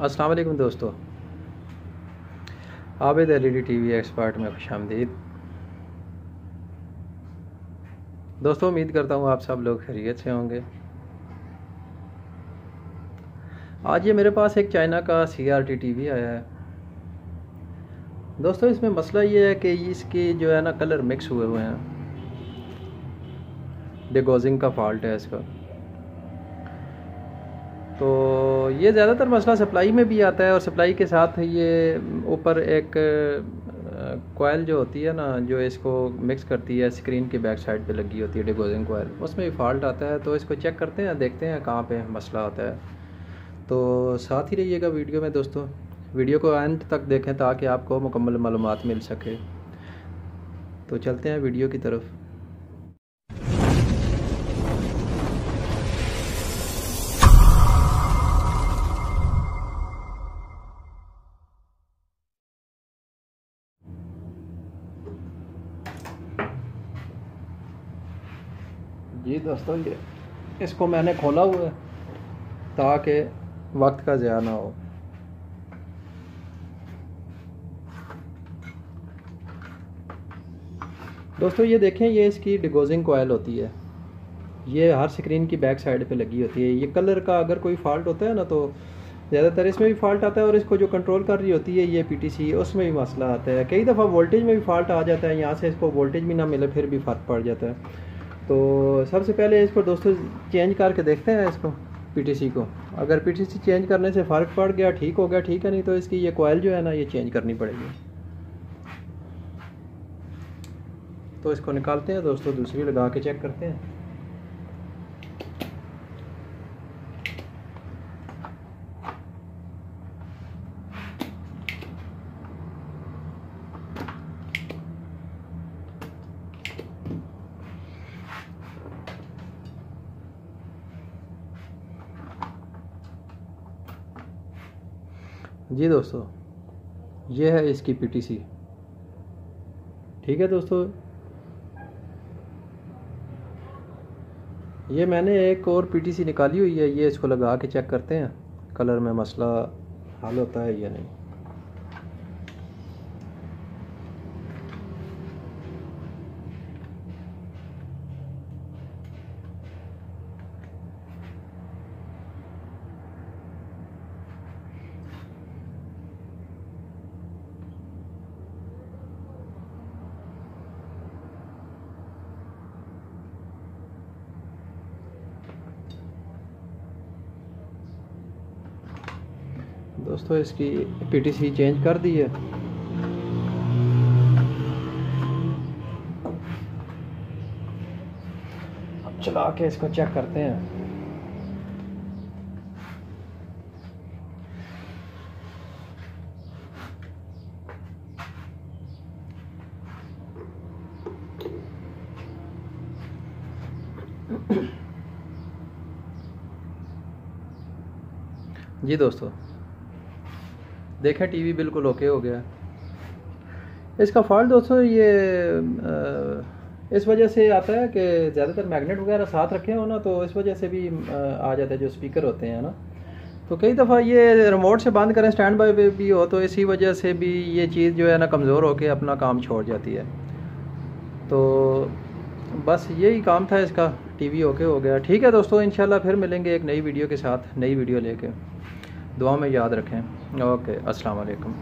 अस्सलाम वालेकुम दोस्तों, आबिद एलईडी टीवी एक्सपर्ट में खुशामदीद। दोस्तों उम्मीद करता हूँ आप सब लोग खैरियत से होंगे। आज ये मेरे पास एक चाइना का CRT टीवी आया है। दोस्तों इसमें मसला ये है कि इसकी जो है ना कलर मिक्स हुए हुए हैं, डिगोजिंग का फॉल्ट है इसका। तो ये ज़्यादातर मसला सप्लाई में भी आता है और सप्लाई के साथ ये ऊपर एक कोयल जो होती है ना, जो इसको मिक्स करती है, स्क्रीन की बैक साइड पे लगी होती है डिगोजिंग कोयल, उसमें भी फॉल्ट आता है। तो इसको चेक करते हैं, देखते हैं कहाँ पे मसला आता है। तो साथ ही रहिएगा वीडियो में दोस्तों, वीडियो को एंड तक देखें ताकि आपको मुकम्मल मालूमात मिल सके। तो चलते हैं वीडियो की तरफ। जी दोस्तों, ये इसको मैंने खोला हुआ है ताकि वक्त का ज़िया ना हो। दोस्तों ये देखें, ये इसकी डिगोजिंग कोयल होती है, ये हर स्क्रीन की बैक साइड पे लगी होती है। ये कलर का अगर कोई फॉल्ट होता है ना तो ज़्यादातर इसमें भी फॉल्ट आता है, और इसको जो कंट्रोल कर रही होती है ये PTC, उसमें भी मसला आता है। कई दफ़ा वोल्टेज में भी फॉल्ट आ जाता है, यहाँ से इसको वोल्टेज भी ना मिले फिर भी फ़र्क पड़ जाता है। तो सबसे पहले इसको दोस्तों चेंज करके देखते हैं इसको, PTC को। अगर PTC चेंज करने से फ़र्क पड़ गया, ठीक हो गया, ठीक है, नहीं तो इसकी ये कोयल जो है ना ये चेंज करनी पड़ेगी। तो इसको निकालते हैं दोस्तों, दूसरी लगा के चेक करते हैं। जी दोस्तों, ये है इसकी PTC। ठीक है दोस्तों, ये मैंने एक और PTC निकाली हुई है, ये इसको लगा के चेक करते हैं कलर में मसला हल होता है या नहीं। दोस्तों इसकी PTC चेंज कर दी है। अब चला के इसको चेक करते हैं। जी दोस्तों देखें, टीवी बिल्कुल ओके हो गया। इसका फॉल्ट दोस्तों ये इस वजह से आता है कि ज़्यादातर मैग्नेट वगैरह साथ रखे हो ना, तो इस वजह से भी आ जाता है, जो स्पीकर होते हैं ना। तो कई दफ़ा ये रिमोट से बंद करें, स्टैंड बाय पे भी हो, तो इसी वजह से भी ये चीज़ जो है ना कमज़ोर होकर अपना काम छोड़ जाती है। तो बस यही काम था इसका, टीवी ओके हो गया। ठीक है दोस्तों, इंशाल्लाह फिर मिलेंगे एक नई वीडियो के साथ, नई वीडियो लेके। दुआ में याद रखें। ओके, अस्सलाम वालेकुम।